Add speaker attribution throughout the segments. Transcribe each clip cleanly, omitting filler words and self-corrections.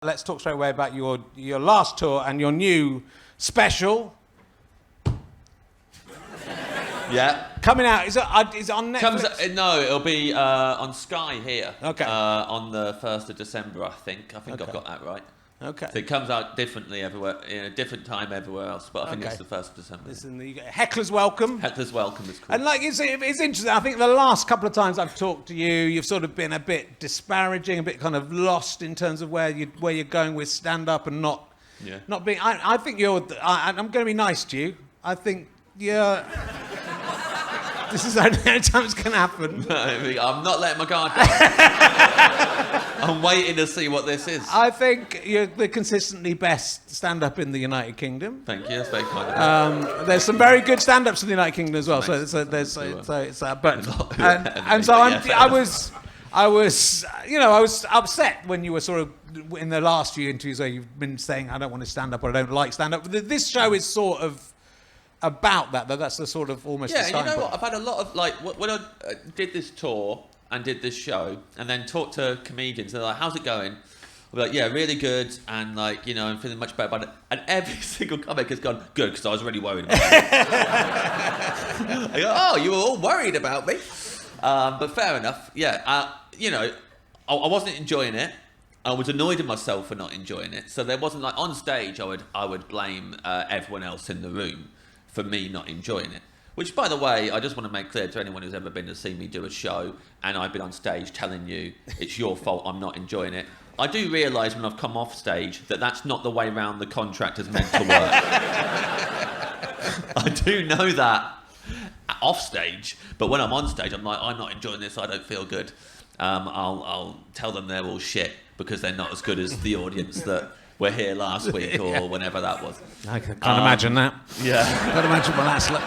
Speaker 1: Let's talk straight away about your last tour and your new special.
Speaker 2: Yeah.
Speaker 1: Coming out, is it on Netflix?
Speaker 2: No, it'll be on Sky here.
Speaker 1: Okay.
Speaker 2: On the 1st of December, I think. Okay. I've got that right.
Speaker 1: Okay.
Speaker 2: So it comes out differently everywhere, in a different time everywhere else, but I think it's the 1st of December.
Speaker 1: Listen, you get Hecklers Welcome.
Speaker 2: Hecklers Welcome is cool.
Speaker 1: And it's interesting. I think the last couple of times I've talked to you, you've sort of been a bit disparaging, a bit kind of lost in terms of where you're going with stand-up and not being. I think I'm going to be nice to you. I think you're. This is the only time it's going to happen.
Speaker 2: No, I'm not letting my guard down. I'm waiting to see what this is.
Speaker 1: I think you're the consistently best stand-up in the United Kingdom.
Speaker 2: Thank you. That's very kind of you.
Speaker 1: There's some very good stand-ups in the United Kingdom as well. I was upset when you were sort of in the last few interviews where you've been saying I don't want to stand up or I don't like stand-up. This show is sort of about that, though. That's the sort of almost.
Speaker 2: Yeah, and you know what? I've had a lot of when I did this tour and did this show, and then talked to comedians. They're like, "How's it going?" I'll be like, "Yeah, really good," and I'm feeling much better about it. And every single comic has gone good because I was really worried about it. I go, "Oh, you were all worried about me," but fair enough. Yeah, I wasn't enjoying it. I was annoyed at myself for not enjoying it. So there wasn't on stage. I would blame everyone else in the room for me not enjoying it. Which, by the way, I just want to make clear to anyone who's ever been to see me do a show and I've been on stage telling you it's your fault I'm not enjoying it. I do realise when I've come off stage that that's not the way round the contract is meant to work. I do know that off stage, but when I'm on stage, I'm like, I'm not enjoying this, I don't feel good. I'll tell them they're all shit because they're not as good as the audience that were here last week or whenever that was.
Speaker 1: I can't imagine that.
Speaker 2: Yeah.
Speaker 1: Can't imagine what that's like.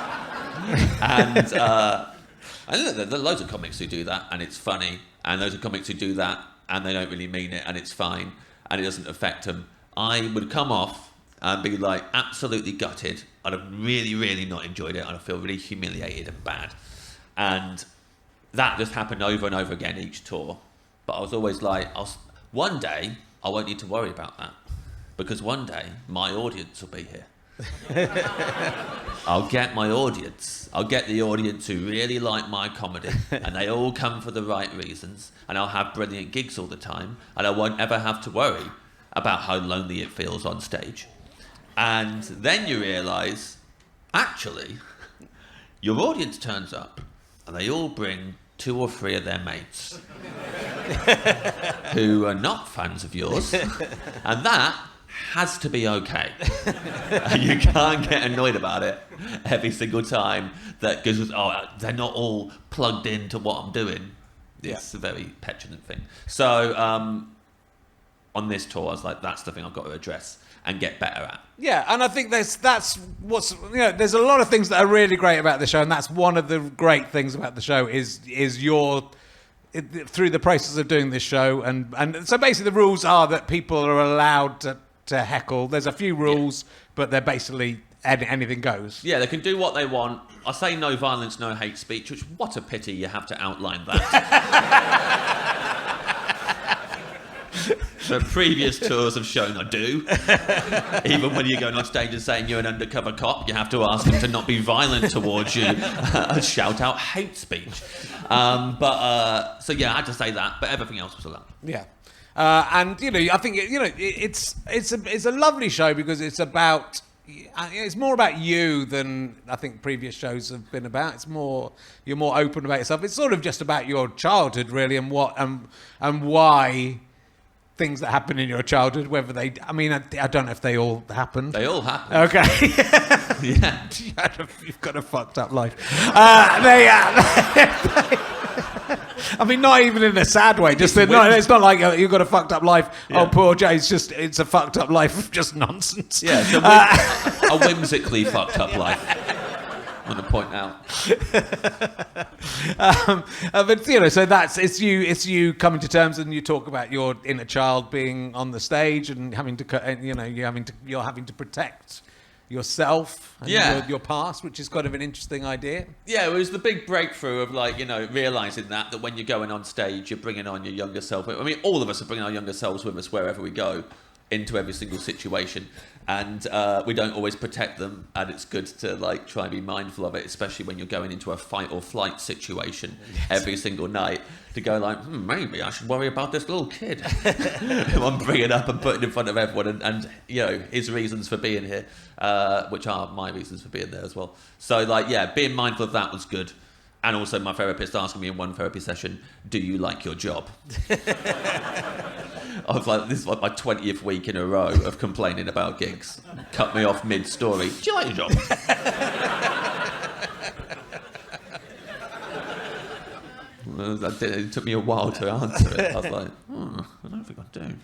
Speaker 2: And there are loads of comics who do that and it's funny, and loads of comics who do that and they don't really mean it and it's fine and it doesn't affect them. I would come off and be like absolutely gutted. I'd have really, really not enjoyed it. I'd feel really humiliated and bad. And that just happened over and over again each tour. But I was always like, one day I won't need to worry about that because one day my audience will be here. I'll get my audience. I'll get the audience who really like my comedy and they all come for the right reasons, and I'll have brilliant gigs all the time and I won't ever have to worry about how lonely it feels on stage. And then you realise, actually, your audience turns up and they all bring 2 or 3 of their mates who are not fans of yours, and that has to be okay. You can't get annoyed about it every single time that goes, they're not all plugged into what I'm doing. It's a very petulant thing. So on this tour, I was like, that's the thing I've got to address and get better at.
Speaker 1: Yeah, and I think that's what's, there's a lot of things that are really great about the show, and that's one of the great things about the show is your, through the process of doing this show, and so basically the rules are that people are allowed to heckle. There's a few rules, but they're basically anything goes.
Speaker 2: Yeah, they can do what they want. I say no violence, no hate speech, which, what a pity you have to outline that. The previous tours have shown I do. Even when you're going on stage and saying you're an undercover cop, you have to ask them to not be violent towards you. Shout out hate speech. So yeah, I had to say that, but everything else was allowed.
Speaker 1: Yeah. And I think it's a lovely show because it's more about you than I think previous shows have been about. You're more open about yourself. It's sort of just about your childhood really, and what and why things that happen in your childhood, whether they, I don't know if they all happened.
Speaker 2: They all happened.
Speaker 1: Okay.
Speaker 2: Yeah.
Speaker 1: You've got a fucked up life. Not even in a sad way. Just no, it's not like you've got a fucked up life. Yeah. Oh, poor Jay. It's a fucked up life of just nonsense.
Speaker 2: Yeah, it's a whimsically fucked up life. I'm going to point out. So it's you coming to terms, and you talk about your inner child being on the stage and having to, you're having to protect
Speaker 1: yourself and
Speaker 2: Yeah.
Speaker 1: your past, which is kind of an interesting idea.
Speaker 2: Yeah, it was the big breakthrough of like, you know, realising that when you're going on stage, you're bringing on your younger self. I mean, all of us are bringing our younger selves with us wherever we go, into every single situation. And we don't always protect them, and it's good to like try and be mindful of it, especially when you're going into a fight or flight situation every single night, to go like, maybe I should worry about this little kid who I'm bringing up and putting in front of everyone, and you know, his reasons for being here, which are my reasons for being there as well. So like, yeah, being mindful of that was good. And also my therapist asking me in one therapy session, do you like your job? I was like, this is like my 20th week in a row of complaining about gigs. Cut me off mid-story. Do you like your job? It took me a while to answer it. I was like, I don't think I do.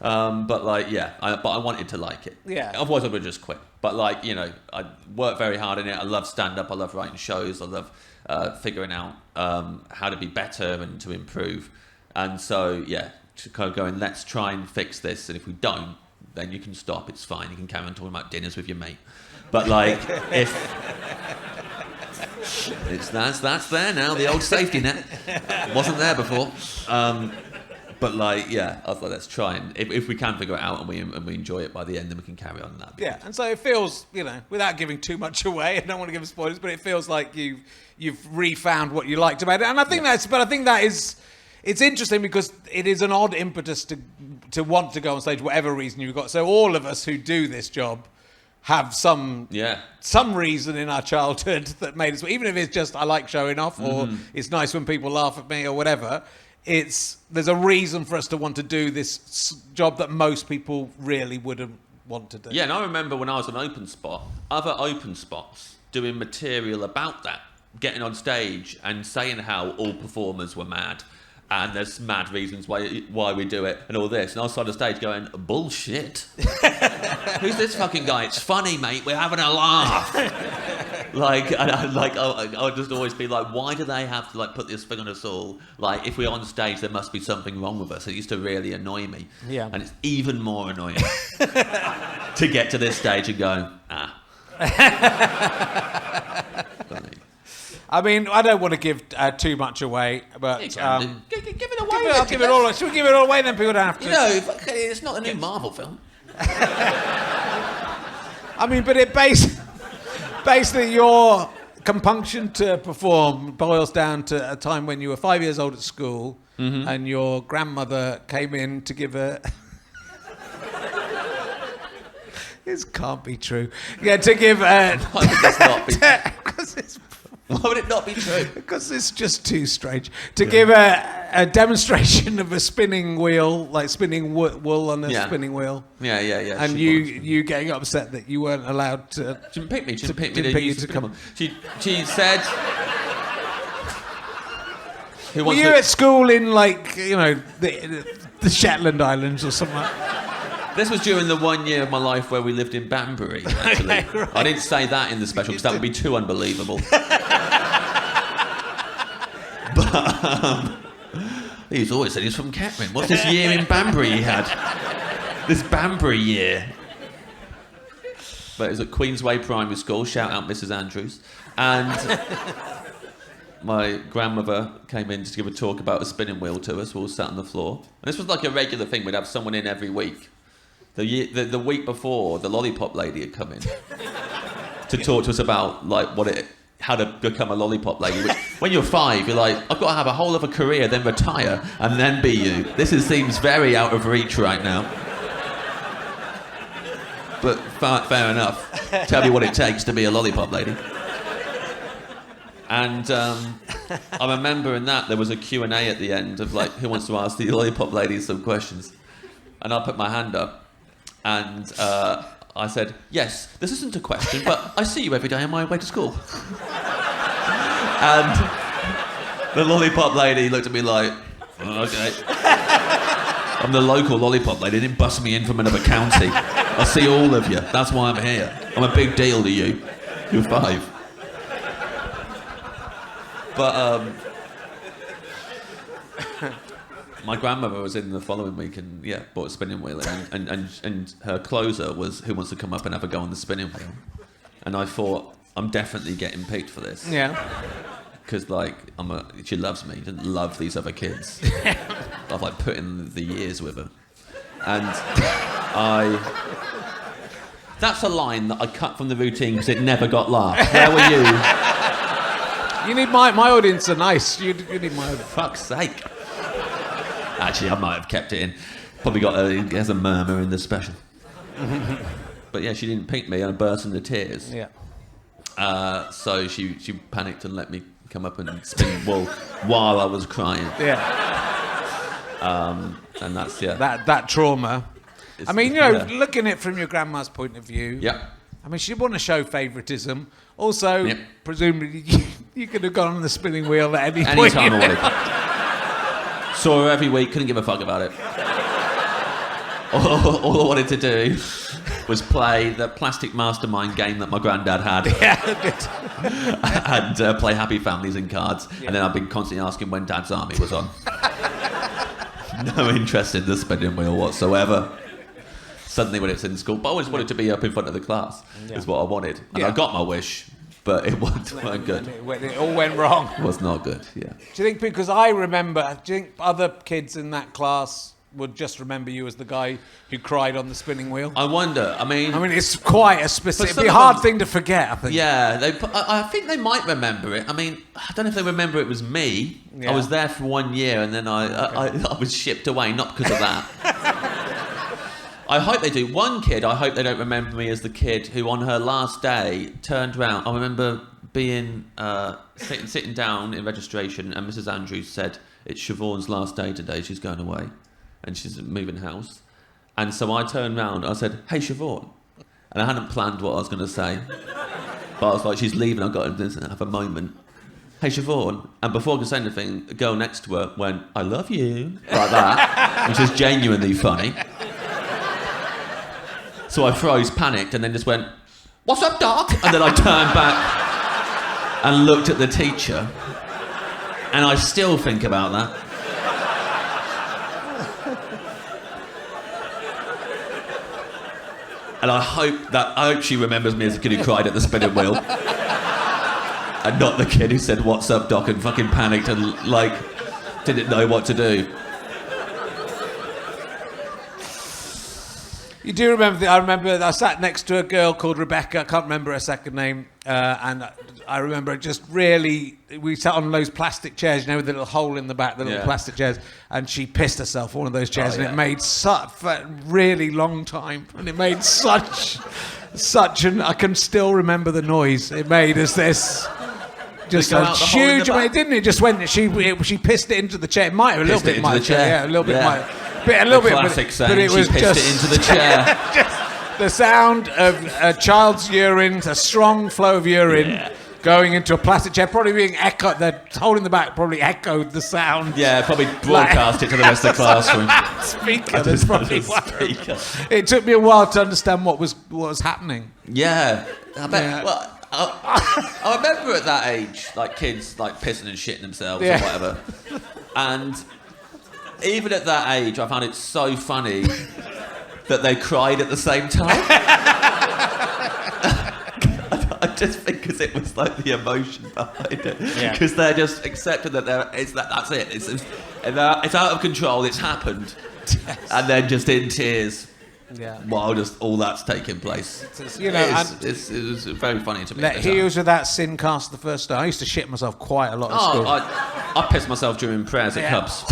Speaker 2: But like, yeah, but I wanted to like it.
Speaker 1: Yeah.
Speaker 2: Otherwise I would just quit. But like, you know, I worked very hard in it. I love stand-up. I love writing shows. I love figuring out how to be better and to improve. And so, yeah, to kind of going, let's try and fix this. And if we don't, then you can stop. It's fine. You can carry on talking about dinners with your mate. But like, if that's there now, the old safety net. It wasn't there before. But like, yeah, I was like, let's try and if we can figure it out and we enjoy it by the end, then we can carry on that.
Speaker 1: Yeah, and so it feels, you know, without giving too much away, I don't want to give spoilers, but it feels like you've refound what you liked about it, and I think that is. It's interesting because it is an odd impetus to want to go on stage, whatever reason you've got. So all of us who do this job have some reason in our childhood that made us, even if it's just I like showing off or it's nice when people laugh at me or whatever. There's a reason for us to want to do this job that most people really wouldn't want to do.
Speaker 2: Yeah, and I remember when I was an open spot, other open spots doing material about that, getting on stage and saying how all performers were mad. And there's mad reasons why we do it and all this. And I was on the stage going, bullshit. Who's this fucking guy? It's funny, mate. We're having a laugh. I would just always be like, why do they have to like put this thing on us all? Like, if we're on stage, there must be something wrong with us. It used to really annoy me.
Speaker 1: Yeah.
Speaker 2: And it's even more annoying to get to this stage and go,
Speaker 1: I mean, I don't want to give too much away, but
Speaker 2: give it away.
Speaker 1: I'll give it all. Should we give it all away? Then people don't have to.
Speaker 2: You know, it's not a new Marvel film.
Speaker 1: I mean, but it basically your compunction to perform boils down to a time when you were 5 years old at school, and your grandmother came in to give a. This can't be true. Yeah, to give a.
Speaker 2: Why would this not be? Why would it not be true?
Speaker 1: Because it's just too strange. To give a demonstration of a spinning wheel, like spinning wool on a spinning wheel.
Speaker 2: Yeah.
Speaker 1: And you getting upset that you weren't allowed to...
Speaker 2: She didn't pick me. She didn't pick
Speaker 1: you to come on.
Speaker 2: She said...
Speaker 1: Were you at school in, like, you know, the Shetland Islands or something like that?
Speaker 2: This was during the 1 year of my life where we lived in Banbury, actually.
Speaker 1: Okay, right.
Speaker 2: I didn't say that in the special because that would be too unbelievable. But he's always said he's from Kettering. What's this year in Banbury he had? This Banbury year. But it was at Queensway Primary School. Shout out Mrs. Andrews. And my grandmother came in to give a talk about a spinning wheel to us. We all sat on the floor. And this was like a regular thing. We'd have someone in every week. The week before, the lollipop lady had come in to talk to us about like how to become a lollipop lady. Which, when you're 5, you're like, I've got to have a whole other career, then retire, and then be you. Seems very out of reach right now. But fair enough. Tell me what it takes to be a lollipop lady. And I remember in that there was a Q&A at the end of like, who wants to ask the lollipop lady some questions? And I put my hand up. And I said, yes, this isn't a question, but I see you every day on my way to school. And the lollipop lady looked at me like, oh, okay. I'm the local lollipop lady. They didn't bust me in from another county. I see all of you. That's why I'm here. I'm a big deal to you. You're 5. But my grandmother was in the following week and bought a spinning wheel, and her closer was Who Wants to Come Up and Have a Go on the Spinning Wheel, and I thought I'm definitely getting picked for this.
Speaker 1: Yeah.
Speaker 2: Because she loves me. Doesn't love these other kids. I've like put in the years with her, and that's a line that I cut from the routine because it never got laughed. Where were you?
Speaker 1: You need my audience are nice. You need my audience.
Speaker 2: Fuck's sake. Actually, I might have kept it in. Probably has a murmur in the special. But yeah, she didn't pick me and I burst into tears.
Speaker 1: Yeah.
Speaker 2: So she panicked and let me come up and spin wool while I was crying.
Speaker 1: Yeah.
Speaker 2: And that's
Speaker 1: that trauma. I mean, looking at it from your grandma's point of view.
Speaker 2: Yeah.
Speaker 1: I mean, she didn't want to show favouritism. Also, presumably, you could have gone on the spinning wheel at any point.
Speaker 2: Any time I wanted. Saw her every week, couldn't give a fuck about it. All I wanted to do was play the plastic mastermind game that my granddad had. And play Happy Families and cards. Yeah. And then I've been constantly asking when Dad's Army was on. No interest in the spinning wheel whatsoever. Suddenly when it's in school, but I always wanted to be up in front of the class, is what I wanted. And I got my wish, but it wasn't good.
Speaker 1: It all went wrong.
Speaker 2: It was not good, yeah.
Speaker 1: Do you think, because do you think other kids in that class would just remember you as the guy who cried on the spinning wheel?
Speaker 2: I wonder, I mean, it's
Speaker 1: quite a specific, it'd be a hard thing to forget, I think.
Speaker 2: Yeah, I think they might remember it. I mean, I don't know if they remember it was me. Yeah. I was there for 1 year and then I was shipped away, not because of that. I hope they do. One kid, I hope they don't remember me as the kid who on her last day turned round. I remember being sitting down in registration and Mrs. Andrews said, it's Siobhan's last day today, she's going away and she's moving house. And so I turned round, I said, hey Siobhan. And I hadn't planned what I was going to say. But I was like, she's leaving, I've got to have a moment. Hey Siobhan. And before I could say anything, a girl next to her went, I love you, like that, which is genuinely funny. So I froze, panicked, and then just went, what's up, Doc? And then I turned back and looked at the teacher. And I still think about that. And I hope she remembers me as the kid who cried at the spinning wheel. And not the kid who said, what's up, Doc? And fucking panicked and, didn't know what to do.
Speaker 1: You do remember I remember I sat next to a girl called Rebecca, I can't remember her second name, and I remember just really, we sat on those plastic chairs, with the little hole in the back, the little plastic chairs, and she pissed herself on one of those chairs, and it made such a really long time, and it made such an, I can still remember the noise it made as this... Just a huge, it didn't it? Just when she pissed it into the chair. It might have a little bit, a little bit,
Speaker 2: classic saying,
Speaker 1: but it was
Speaker 2: she pissed it into the chair.
Speaker 1: Just the sound of a child's urine, a strong flow of urine going into a plastic chair, probably being echoed. The hole in the back probably echoed the sound.
Speaker 2: Yeah, probably broadcast it to the rest of the classroom.
Speaker 1: Speaker. There's probably speaker. It took me a while to understand what was happening.
Speaker 2: Yeah, I bet. Yeah. Well, I remember at that age, kids pissing and shitting themselves or whatever, and even at that age, I found it so funny that they cried at the same time. I just think because it was the emotion behind it, because they're just accepting that that's it. It's out of control. It's happened, and then just in tears. Yeah. While just all that's taking place. It's very funny to me.
Speaker 1: He was with that sin cast the first day. I used to shit myself quite a lot at school.
Speaker 2: I pissed myself during prayers at Cubs.